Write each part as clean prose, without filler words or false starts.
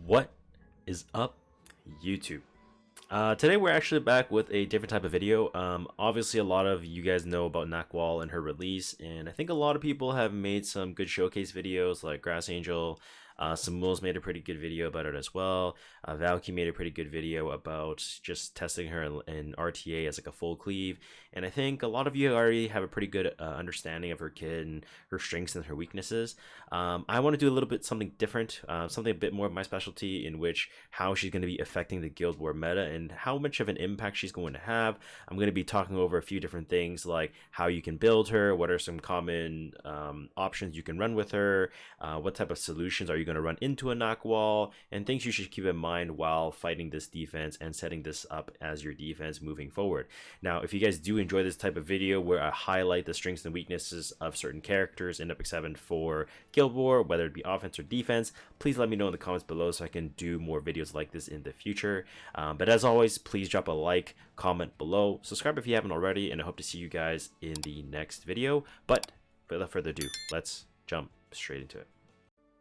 What is up, YouTube? Today we're actually back with a different type of video. Obviously a lot of you guys know about Nahkwol and her release, and I think a lot of people have made some good showcase videos like Grass Angel. Samuel's made a pretty good video about it as well. Valky made a pretty good video about just testing her in RTA as like a full cleave. And I think a lot of you already have a pretty good understanding of her kid and her strengths and her weaknesses. I want to do a little bit something different, something a bit more of my specialty, in which how she's going to be affecting the Guild War meta and how much of an impact she's going to have. I'm going to be talking over a few different things like how you can build her, what are some common options you can run with her, what type of solutions are you going to run into a Nakwhol, and things you should keep in mind while fighting this defense and setting this up as your defense moving forward. Now, if you guys do enjoy this type of video where I highlight the strengths and weaknesses of certain characters in Epic 7 for Guild War, whether it be offense or defense, please let me know in the comments below so I can do more videos like this in the future. But as always, please drop a like, comment below, subscribe if you haven't already, and I hope to see you guys in the next video. But without further ado, let's jump straight into it.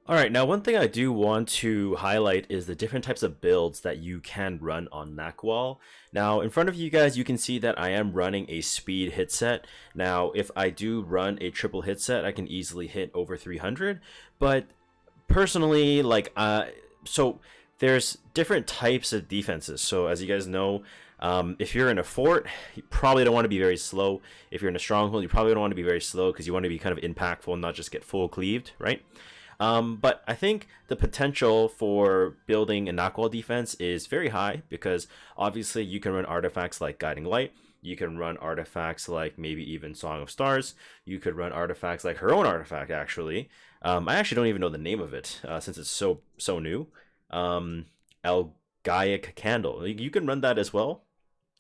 Alright, now one thing I do want to highlight is the different types of builds that you can run on Nahkwol. Now, in front of you guys, you can see that I am running a speed hit set. Now, if I do run a triple hit set, I can easily hit over 300. But personally, so there's different types of defenses. So as you guys know, if you're in a fort, you probably don't want to be very slow. If you're in a stronghold, you probably don't want to be very slow because you want to be kind of impactful and not just get full cleaved, right? But I think the potential for building a Nakwhol defense is very high because obviously you can run artifacts like Guiding Light. You can run artifacts like maybe even Song of Stars. You could run artifacts like her own artifact, actually. I actually don't even know the name of it since it's so new. Elgaic Candle. You can run that as well.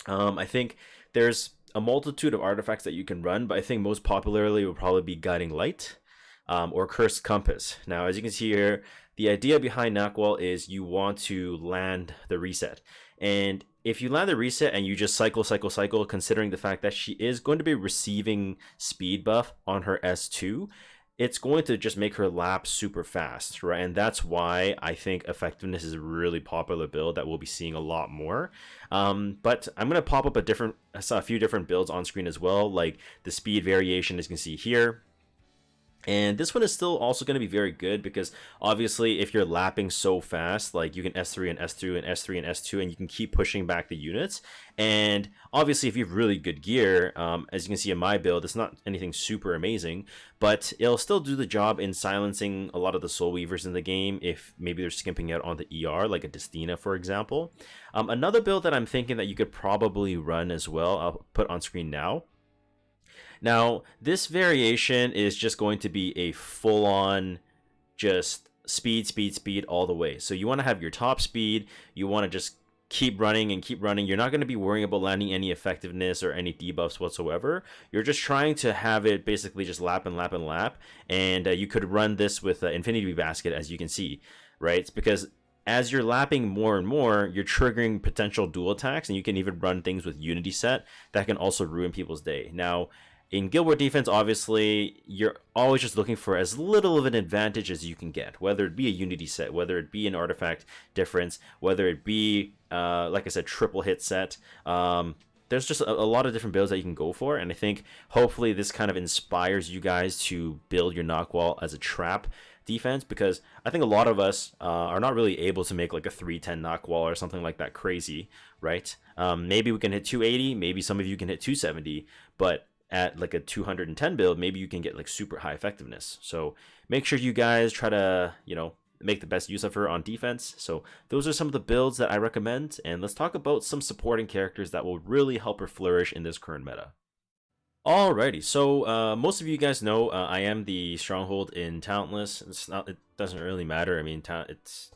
I think there's a multitude of artifacts that you can run, but I think most popularly will probably be Guiding Light. Or Cursed Compass. Now, as you can see here, the idea behind Nahkwol is you want to land the reset. And if you land the reset and you just cycle, considering the fact that she is going to be receiving speed buff on her S2, it's going to just make her lap super fast, right? And that's why I think effectiveness is a really popular build that we'll be seeing a lot more. But I'm going to pop up a few different builds on screen as well, like the speed variation, as you can see here. And this one is still also going to be very good because obviously if you're lapping so fast, like you can S3 and S2 and S3 and S2 and you can keep pushing back the units. And obviously if you have really good gear, as you can see in my build, it's not anything super amazing, but it'll still do the job in silencing a lot of the soul weavers in the game if maybe they're skimping out on the ER, like a Destina, for example. Another build that I'm thinking that you could probably run as well, I'll put on screen now. Now, this variation is just going to be a full-on just speed all the way. So you want to have your top speed, you want to just keep running and keep running. You're not going to be worrying about landing any effectiveness or any debuffs whatsoever. You're just trying to have it basically just lap and lap and lap. And you could run this with Infinity Basket, as you can see, right? It's because as you're lapping more and more, you're triggering potential dual attacks, and you can even run things with Unity Set that can also ruin people's day. Now, in Guild War defense, obviously, you're always just looking for as little of an advantage as you can get, whether it be a Unity set, whether it be an artifact difference, whether it be, like I said, triple hit set. There's just a lot of different builds that you can go for, and I think hopefully this kind of inspires you guys to build your Nakwhol as a trap defense, because I think a lot of us are not really able to make like a 310 Nakwhol or something like that crazy, right? Maybe we can hit 280, maybe some of you can hit 270, but at like a 210 build, maybe you can get like super high effectiveness. So make sure you guys try to, make the best use of her on defense. So those are some of the builds that I recommend, and let's talk about some supporting characters that will really help her flourish in this current meta. Alrighty, so most of you guys know I am the stronghold in Talentless. It doesn't really matter. I mean, it's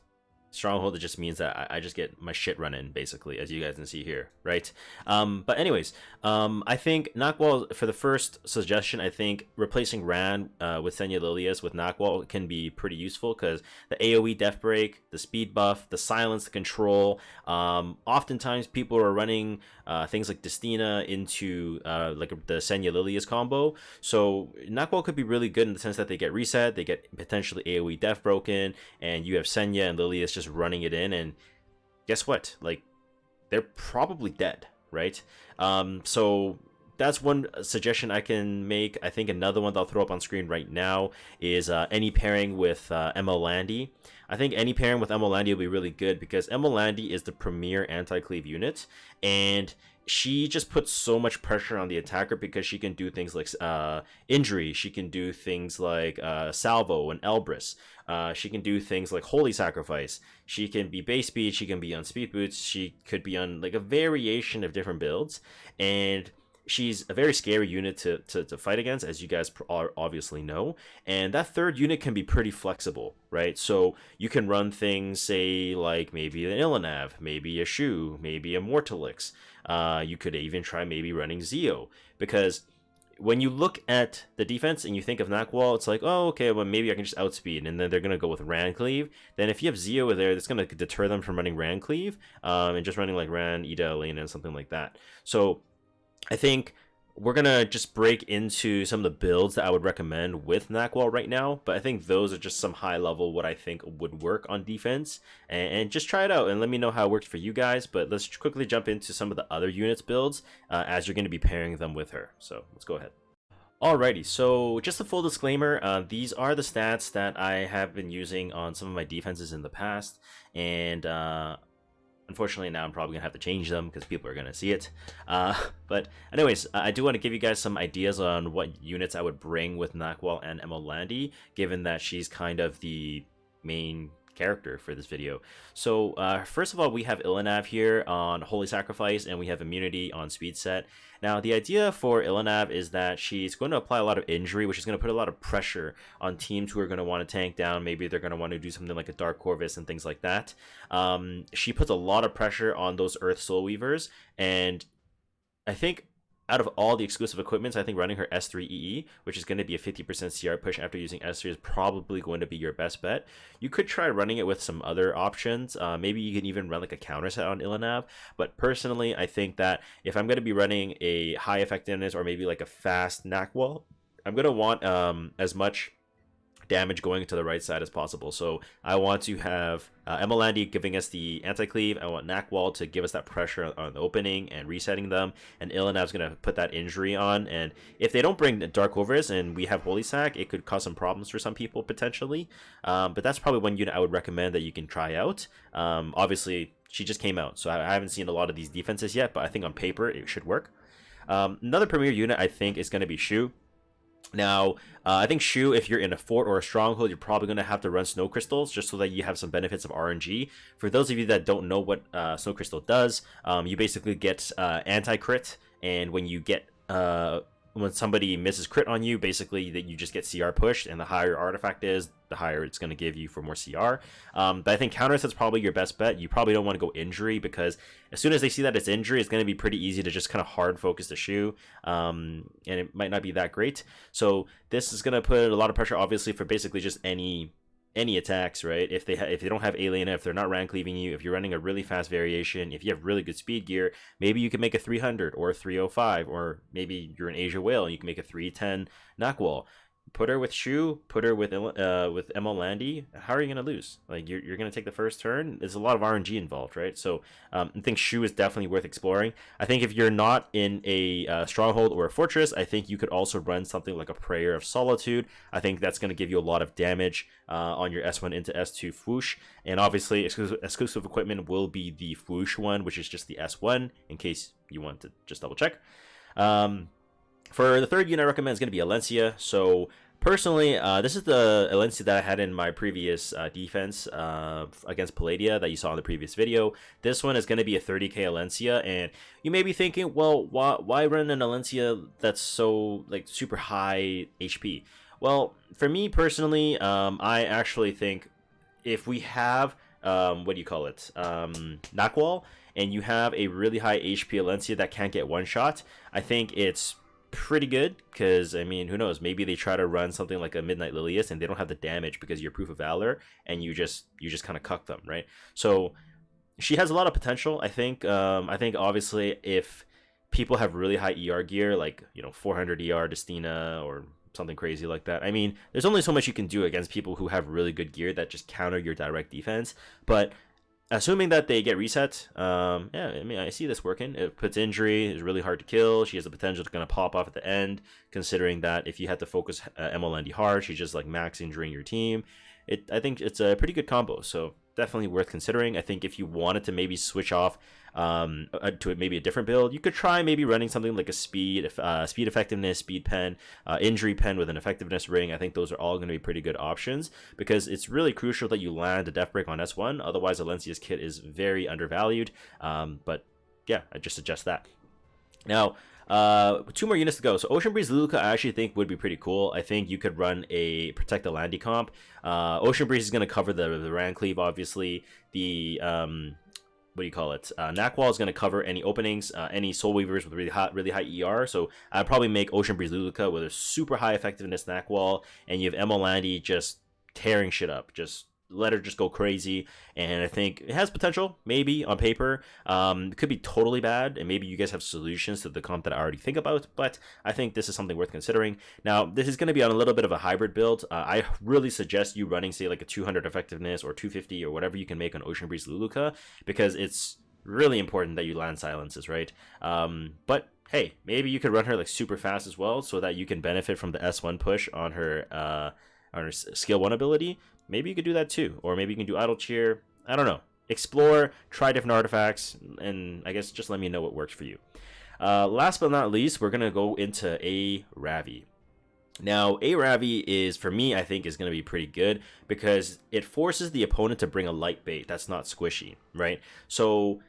stronghold. It just means that I just get my shit running, basically, as you guys can see here, right? But anyways, I think Nakwhol, for the first suggestion, I think replacing Ran with Senya Lilius with Nakwhol can be pretty useful because the AoE death break, the speed buff, the silence, the control. Oftentimes people are running things like Destina into like the Senya Lilius combo. So Nakwhol could be really good in the sense that they get reset, they get potentially AoE death broken, and you have Senya and Lilius just just running it in, and guess what? Like, they're probably dead, right? So that's one suggestion I can make. I think another one that I'll throw up on screen right now is any pairing with Emma Landy. I think any pairing with Emma Landy will be really good because Emma Landy is the premier anti-cleave unit, and she just puts so much pressure on the attacker because she can do things like injury. She can do things like salvo and Elbrus. She can do things like holy sacrifice. She can be base speed. She can be on speed boots. She could be on like a variation of different builds, and she's a very scary unit to fight against, as you guys obviously know. And that third unit can be pretty flexible, right? So you can run things, say, like maybe an Ilanav, maybe a Shu, maybe a Mortalix. You could even try maybe running Zeo, because when you look at the defense and you think of Nakwhol, it's like, oh, okay, well, maybe I can just outspeed, and then they're going to go with Ran Cleave. Then if you have Zeo there, that's going to deter them from running Ran Cleave, and just running like Ran, Ida, Elena, and something like that. So I think we're going to just break into some of the builds that I would recommend with Nakwhol right now, but I think those are just some high level what I think would work on defense, and just try it out and let me know how it works for you guys. But let's quickly jump into some of the other units builds as you're going to be pairing them with her. So let's go ahead. Alrighty, so just a full disclaimer, these are the stats that I have been using on some of my defenses in the past, and unfortunately, now I'm probably going to have to change them because people are going to see it. But anyways, I do want to give you guys some ideas on what units I would bring with Nakwhol and Emma Landy, given that she's kind of the main character for this video. So first of all, we have Ilanav here on Holy Sacrifice, and we have immunity on Speed Set. Now, the idea for Ilanav is that she's going to apply a lot of injury, which is going to put a lot of pressure on teams who are going to want to tank down. Maybe they're going to want to do something like a Dark Corvus and things like that. She puts a lot of pressure on those Earth Soul Weavers, and I think out of all the exclusive equipments, I think running her S3EE, which is going to be a 50% CR push after using S3, is probably going to be your best bet. You could try running it with some other options. Maybe you can even run like a counter set on Ilanav. But personally, I think that if I'm going to be running a high effectiveness or maybe like a fast Nakwhol, I'm going to want as much damage going to the right side as possible. So I want to have Emma Landy giving us the anti-cleave. I want Nakwhol to give us that pressure on the opening and resetting them, and Ilanav's going to put that injury on. And if they don't bring Dark Corvus and we have Holy Sac, it could cause some problems for some people potentially. But that's probably one unit I would recommend that you can try out. Obviously, she just came out, so I haven't seen a lot of these defenses yet, but I think on paper it should work. Another premier unit I think is going to be Shu. Now, I think Shu, if you're in a fort or a stronghold, you're probably going to have to run snow crystals just so that you have some benefits of RNG. For those of you that don't know what snow crystal does, you basically get anti-crit, and when you get when somebody misses crit on you, basically that you just get CR pushed, and the higher your artifact is, the higher it's going to give you for more CR. But I think counter set's probably your best bet. You probably don't want to go injury, because as soon as they see that it's injury, it's going to be pretty easy to just kind of hard focus the Shu, and it might not be that great. So this is going to put a lot of pressure, obviously, for basically just any attacks, right? If they don't have Alien, if they're not rank cleaving you, if you're running a really fast variation, if you have really good speed gear, maybe you can make a 300 or a 305, or maybe you're an Asia Whale and you can make a 310 Nakwhol. Put her with Shu, put her with Emma Landy. How are you going to lose? Like, you're going to take the first turn. There's a lot of RNG involved, right? So I think Shu is definitely worth exploring. I think if you're not in a stronghold or a fortress, I think you could also run something like a Prayer of Solitude. I think that's going to give you a lot of damage on your S1 into S2 Fwoosh. And obviously, exclusive equipment will be the Fwoosh one, which is just the S1, in case you want to just double check. For the third unit I recommend is going to be Alencia. So personally, this is the Alencia that I had in my previous defense against Palladia that you saw in the previous video. This one is going to be a 30k Alencia, and you may be thinking, well, why run an Alencia that's so like super high HP? Well, for me personally, I actually think if we have Nakwhol, and you have a really high HP Alencia that can't get one shot, I think it's pretty good, because I mean, who knows, maybe they try to run something like a Midnight Lilius and they don't have the damage because you're Proof of Valor, and you just kind of cuck them, right? So she has a lot of potential. I think obviously if people have really high ER gear, like 400 ER Destina or something crazy like that. I mean, there's only so much you can do against people who have really good gear that just counter your direct defense. But assuming that they get reset, yeah, I mean, I see this working. It puts injury, is really hard to kill. She has the potential to kind of pop off at the end, considering that if you had to focus MLND hard, she's just like max injuring your team. I think it's a pretty good combo, so definitely worth considering. I think if you wanted to maybe switch off to maybe a different build, you could try maybe running something like a speed effectiveness, speed pen, injury pen with an effectiveness ring. I think those are all going to be pretty good options because it's really crucial that you land a death break on S1. Otherwise, Alencia's kit is very undervalued. But yeah, I just suggest that. Now, 2 more units to go. So Ocean Breeze Luluka I actually think would be pretty cool. I think you could run a Protect the Landy comp. Ocean Breeze is going to cover the Ran Cleave, obviously. The what do you call it? Nakwhol is going to cover any openings, any Soul Weavers with really high ER. So I'd probably make Ocean Breeze Luluka with a super high effectiveness Nakwhol, and you have Emma Landy just tearing shit up. Just let her just go crazy, and I think it has potential, maybe on paper. It could be totally bad, and maybe you guys have solutions to the comp that I already think about, but I think this is something worth considering. Now, this is going to be on a little bit of a hybrid build. I really suggest you running, say, like a 200 effectiveness or 250 or whatever you can make on Ocean Breeze Luluka, because it's really important that you land silences, right? But hey, maybe you could run her like super fast as well, so that you can benefit from the S1 push on her skill 1 ability. Maybe you could do that too, or maybe you can do Idle Cheer. I don't know. Explore, try different artifacts, and I guess just let me know what works for you. Last but not least, we're gonna go into a Ravi. Now, a Ravi is, for me, I think is going to be pretty good because it forces the opponent to bring a light bait that's not squishy, right? So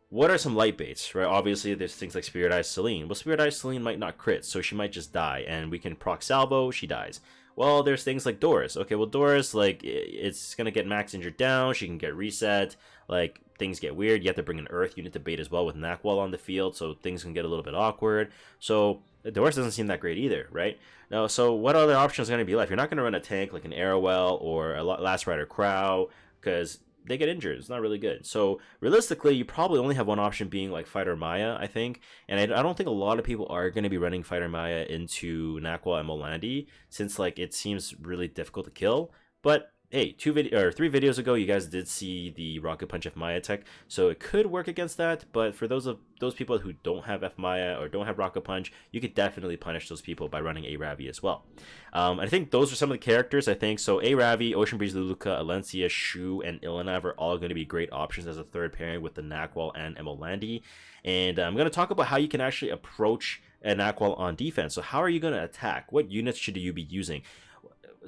what are some light baits, right? Obviously, there's things like Spirit Eyes Celine. Well, Spirit Eyes Celine might not crit, so she might just die, and we can proc salvo, she dies. Well, there's things like Doris. Okay, well, Doris, like, it's going to get max injured down. She can get reset. Like, things get weird. You have to bring an Earth unit to bait as well with Nakwhol on the field, so things can get a little bit awkward. So, Doris doesn't seem that great either, right? Now, so what other options are going to be left? You're not going to run a tank like an Arrowell or a Last Rider Crow, because they get injured. It's not really good. So realistically, you probably only have one option being like Fighter Maya, I think. And I don't think a lot of people are going to be running Fighter Maya into Nakwhol and Molandi, since like it seems really difficult to kill. But hey, 3 videos ago, you guys did see the Rocket Punch F Maya tech, so it could work against that. But for those people who don't have F Maya or don't have Rocket Punch, you could definitely punish those people by running A Ravi as well. I think those are some of the characters. I think so. A Ravi, Ocean Breeze Luluka, Alencia, Shu, and Ilanav are all going to be great options as a third pairing with the Nakwhol and Emolandi. And I'm going to talk about how you can actually approach a Nakwhol on defense. So how are you going to attack? What units should you be using?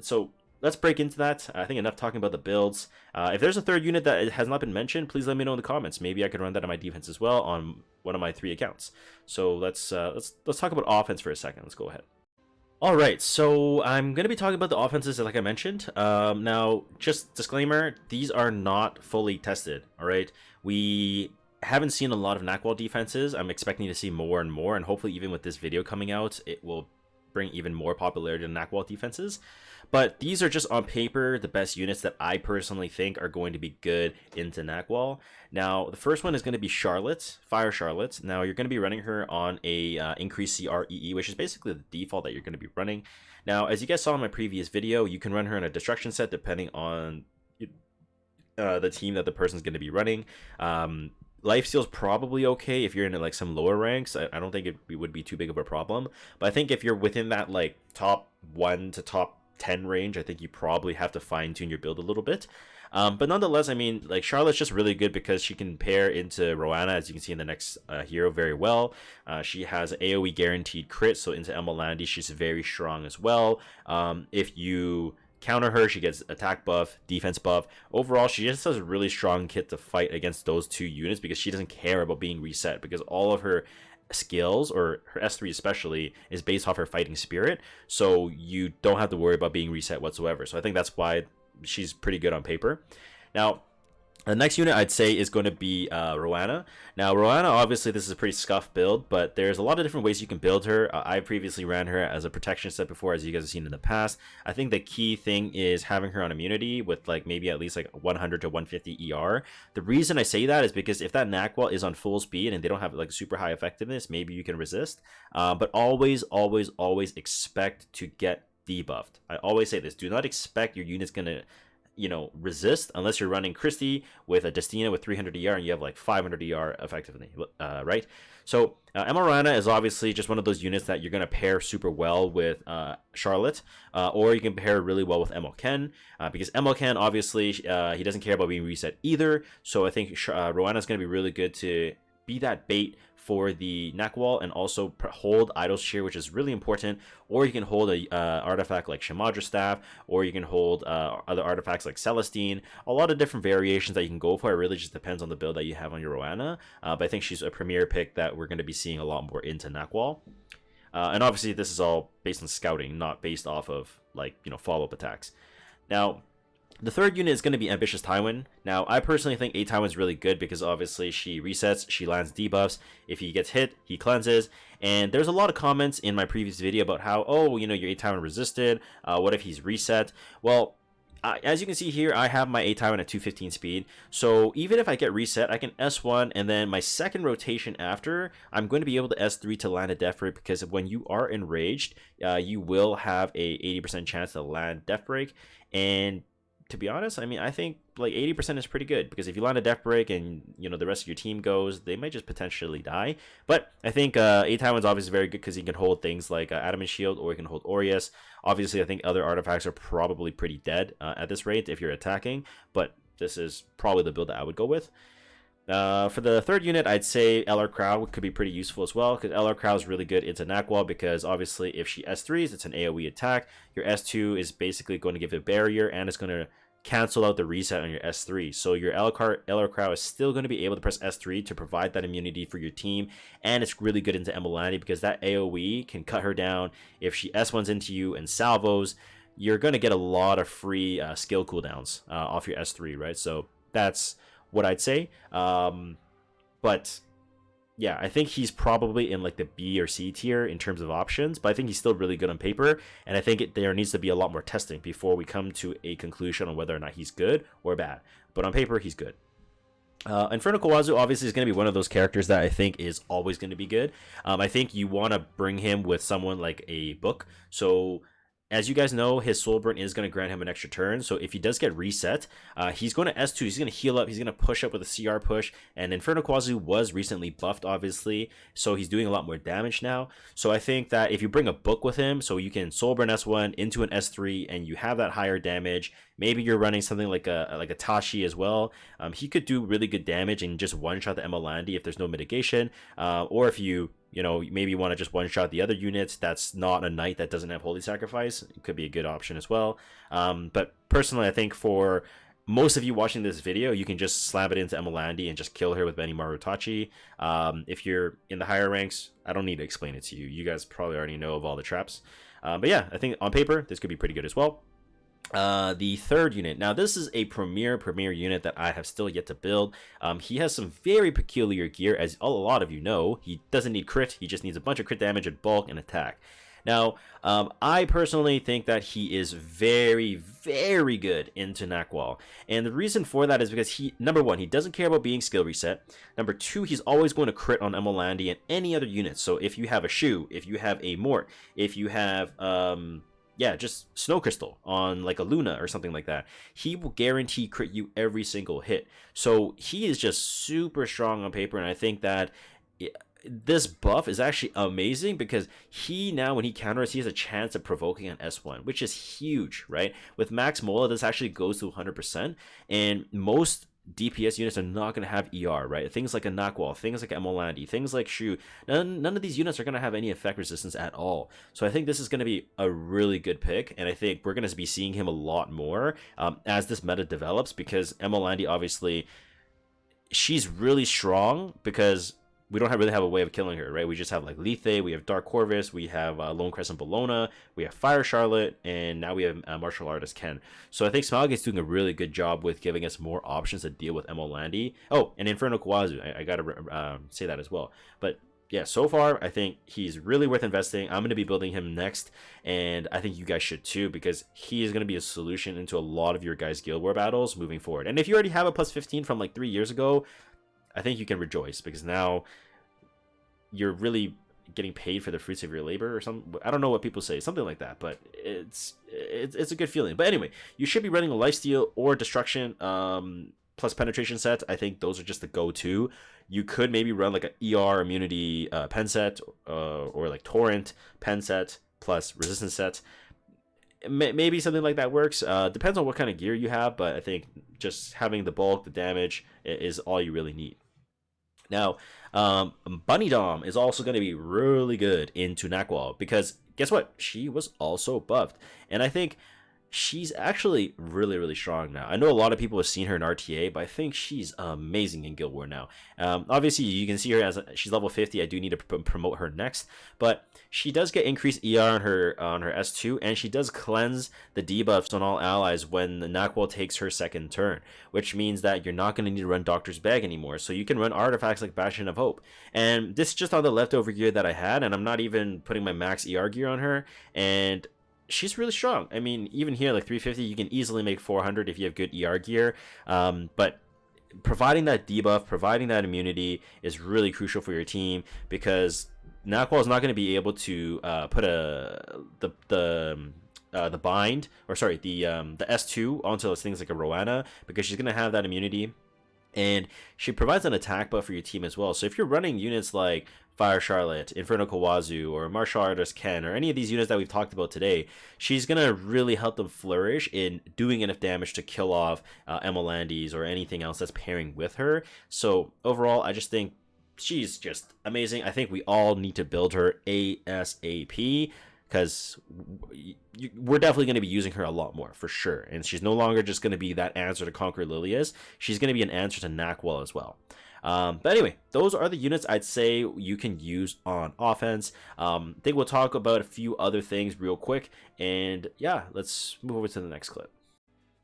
So let's break into that. I think enough talking about the builds. If there's a third unit that has not been mentioned, please let me know in the comments. Maybe I could run that on my defense as well on one of my 3 accounts. So let's talk about offense for a second. Let's go ahead. All right, so I'm going to be talking about the offenses like I mentioned. Now, just disclaimer, these are not fully tested, all right? We haven't seen a lot of Nakwhol defenses. I'm expecting to see more and more, and hopefully even with this video coming out, it will bring even more popularity to Nakwhol defenses. But these are just on paper the best units that I personally think are going to be good into Nakwhol. Now, the first one is going to be Charlotte, Fire Charlotte. Now, you're going to be running her on a increased CREE, which is basically the default that you're going to be running. Now, as you guys saw in my previous video, you can run her in a destruction set depending on the team that the person's going to be running. Lifesteal's probably okay if you're in like some lower ranks. I don't think it would be too big of a problem. But I think if you're within that like top 1 to top 10 range, I think you probably have to fine-tune your build a little bit. But nonetheless, I mean, like Charlotte's just really good because she can pair into Roanna, as you can see in the next hero, very well. She has AoE guaranteed crit, so into Emolandi, she's very strong as well. If you counter her, she gets attack buff, defense buff. Overall, she just has a really strong kit to fight against those 2 units because she doesn't care about being reset, because all of her skills, or her S3 especially, is based off her fighting spirit, so you don't have to worry about being reset whatsoever. So I think that's why she's pretty good on paper. Now, The next unit I'd say is going to be Roanna. Now, Roanna, obviously, this is a pretty scuffed build, but there's a lot of different ways you can build her. I previously ran her as a protection set before, as you guys have seen in the past. I think the key thing is having her on immunity with like maybe at least like 100 to 150 ER. The reason I say that is because if that Nakwhol is on full speed and they don't have like super high effectiveness, maybe you can resist. But always, always, always expect to get debuffed. I always say this: do not expect your unit's gonna resist unless you're running Christie with a Destina with 300 ER and you have like 500 ER effectively, right? So Emerana is obviously just one of those units that you're going to pair super well with Charlotte, or you can pair really well with MLken, because MLken, obviously, he doesn't care about being reset either. So I think Roanna is going to be really good to be that bait for the Nakwhol and also hold Idol's Cheer, which is really important. Or you can hold a artifact like Shamadra Staff, or you can hold other artifacts like Celestine. A lot of different variations that you can go for. It really just depends on the build that you have on your Roanna. But I think she's a premier pick that we're going to be seeing a lot more into Nakwhol. And obviously this is all based on scouting, not based off of follow-up attacks. Now, the third unit is going to be Ambitious Tywin. Now, I personally think A Tywin is really good because obviously she resets, she lands debuffs. If he gets hit, he cleanses. And there's a lot of comments in my previous video about how, your A Tywin resisted. What if he's reset? Well, as you can see here, I have my A Tywin at 215 speed. So even if I get reset, I can S1, and then my second rotation after, I'm going to be able to S3 to land a death break, because when you are enraged, you will have a 80% chance to land death break. And to be honest, I mean, I think like 80% is pretty good, because if you land a death break and the rest of your team goes, they might just potentially die. But I think A Tywin's obviously very good because he can hold things like Adamant Shield, or he can hold Aureus. Obviously, I think other artifacts are probably pretty dead at this rate if you're attacking, but this is probably the build that I would go with. For the third unit, I'd say LR Crow could be pretty useful as well, because LR Crow is really good into Nakwhol, because obviously if she S3s, it's an AoE attack. Your S2 is basically going to give it a barrier, and it's going to cancel out the reset on your S3. So your LR Crow is still going to be able to press S3 to provide that immunity for your team, and it's really good into Emelandi because that AoE can cut her down. If she S1s into you and salvos, you're going to get a lot of free skill cooldowns off your S3, right? So that's what I'd say. But yeah, I think he's probably in like the B or C tier in terms of options, but I think he's still really good on paper, and I think there needs to be a lot more testing before we come to a conclusion on whether or not he's good or bad. But on paper, he's good. Inferno Kawazu obviously is going to be one of those characters that I think is always going to be good. I think you want to bring him with someone like a book. So as you guys know, his Soul Burn is going to grant him an extra turn. So if he does get reset, he's going to S2. He's going to heal up. He's going to push up with a CR push. And Inferno Kawazu was recently buffed, obviously. So he's doing a lot more damage now. So I think that if you bring a book with him, so you can Soul Burn S1 into an S3, and you have that higher damage. Maybe you're running something like a Tashi as well. He could do really good damage and just one-shot the Emelandi if there's no mitigation. Or if you maybe you want to just one-shot the other units that's not a knight that doesn't have Holy Sacrifice, it could be a good option as well. But personally, I think for most of you watching this video, you can just slap it into Emelandi and just kill her with Benny Marutachi. If you're in the higher ranks, I don't need to explain it to you. You guys probably already know of all the traps. But yeah, I think on paper, this could be pretty good as well. The third unit. Now, this is a premier unit that I have still yet to build. He has some very peculiar gear, as a lot of you know. He doesn't need crit. He just needs a bunch of crit damage and bulk and attack. Now, I personally think that he is very, very good into Nakwhol. And the reason for that is because number one, he doesn't care about being skill reset. Number two, he's always going to crit on Emelandi and any other units. So if you have a Shu, if you have a Mort, if you have just Snow Crystal on like a Luna or something like that, he will guarantee crit you every single hit. So he is just super strong on paper, and I think that this buff is actually amazing because now when he counters, he has a chance of provoking an S1, which is huge, right? With Max Mola, this actually goes to 100%, and most DPS units are not going to have ER, right? Things like a Nakwhol, things like Emelandi, things like Shu, none of these units are going to have any effect resistance at all. So I think this is going to be a really good pick, and I think we're going to be seeing him a lot more as this meta develops, because Emelandi, obviously, she's really strong because we don't really have a way of killing her, right? We just have like Lethe, we have Dark Corvus, we have Lone Crescent Bellona, we have Fire Charlotte, and now we have Martial Artist Ken. So I think Smilegate's doing a really good job with giving us more options to deal with Emolandi. Oh, and Inferno Kawazu, I gotta say that as well. But yeah, so far I think he's really worth investing. I'm going to be building him next, and I think you guys should too, because he is going to be a solution into a lot of your guys' Guild War battles moving forward. And if you already have a plus 15 from like 3 years ago, I think you can rejoice, because now you're really getting paid for the fruits of your labor or something. I don't know what people say, something like that, but it's a good feeling. But anyway, you should be running a lifesteal or destruction plus penetration set. I think those are just the go-to. You could maybe run like an ER immunity pen set or like torrent pen set plus resistance set. Maybe something like that works. Depends on what kind of gear you have, but I think just having the bulk, the damage is all you really need. Now, Bunny Dom is also going to be really good into Nakwhol, because guess what? She was also buffed, and I think she's actually really, really strong now. I know a lot of people have seen her in RTA, but I think she's amazing in Guild War now. Obviously, you can see her as she's level 50. I do need to promote her next, but she does get increased ER on her S2, and she does cleanse the debuffs on all allies when the Nakwhol takes her second turn, which means that you're not going to need to run Doctor's Bag anymore. So you can run artifacts like Bastion of Hope. And this is just on the leftover gear that I had, and I'm not even putting my max ER gear on her, and she's really strong. I mean, even here, like 350, you can easily make 400 if you have good ER gear. But providing that debuff, providing that immunity is really crucial for your team, because Nakwhol is not going to be able to put the bind, or sorry, the S2 onto those things like a Roanna, because she's going to have that immunity. And she provides an attack buff for your team as well. So if you're running units like Fire Charlotte, Inferno Kawazu, or Martial Artist Ken, or any of these units that we've talked about today, she's going to really help them flourish in doing enough damage to kill off Emolandis or anything else that's pairing with her. So overall, I just think she's just amazing. I think we all need to build her ASAP, because we're definitely going to be using her a lot more, for sure. And she's no longer just going to be that answer to Conquer Lilias. She's going to be an answer to Nakwhol as well. But anyway, those are the units I'd say you can use on offense. I think we'll talk about a few other things real quick. And yeah, let's move over to the next clip.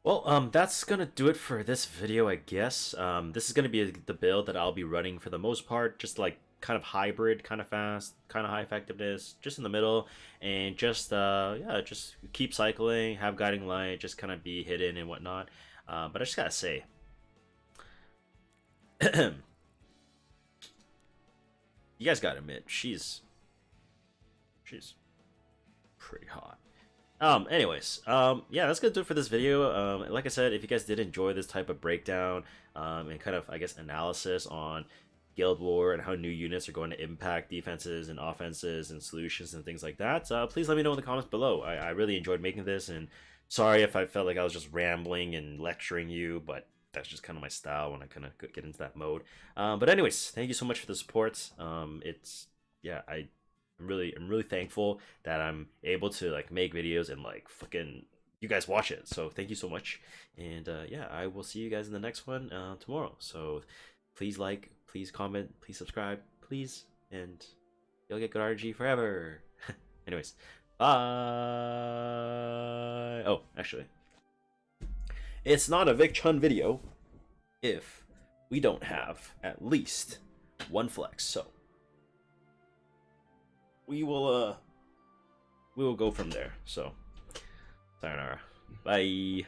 Well, that's going to do it for this video, I guess. This is going to be the build that I'll be running for the most part, just like kind of hybrid, kind of fast, kind of high effectiveness, just in the middle, and just yeah, just keep cycling, have guiding light, just kind of be hidden and whatnot. But I just gotta say, you guys gotta admit, she's pretty hot. Anyways, yeah, that's gonna do it for this video. Like I said, if you guys did enjoy this type of breakdown and kind of, I guess, analysis on Guild War and how new units are going to impact defenses and offenses and solutions and things like that, please let me know in the comments below. I really enjoyed making this, and sorry if I felt like I was just rambling and lecturing you, but that's just kind of my style when I kind of get into that mode. But anyways, thank you so much for the support. It's, yeah, I'm really thankful that I'm able to like make videos and like fucking you guys watch it. So thank you so much, and yeah, I will see you guys in the next one tomorrow. So please like, please comment, please subscribe, please, and you'll get good RNG forever. Anyways, bye. Oh, actually, it's not a vikchun video if we don't have at least one flex. So we will go from there. So sayonara. Bye.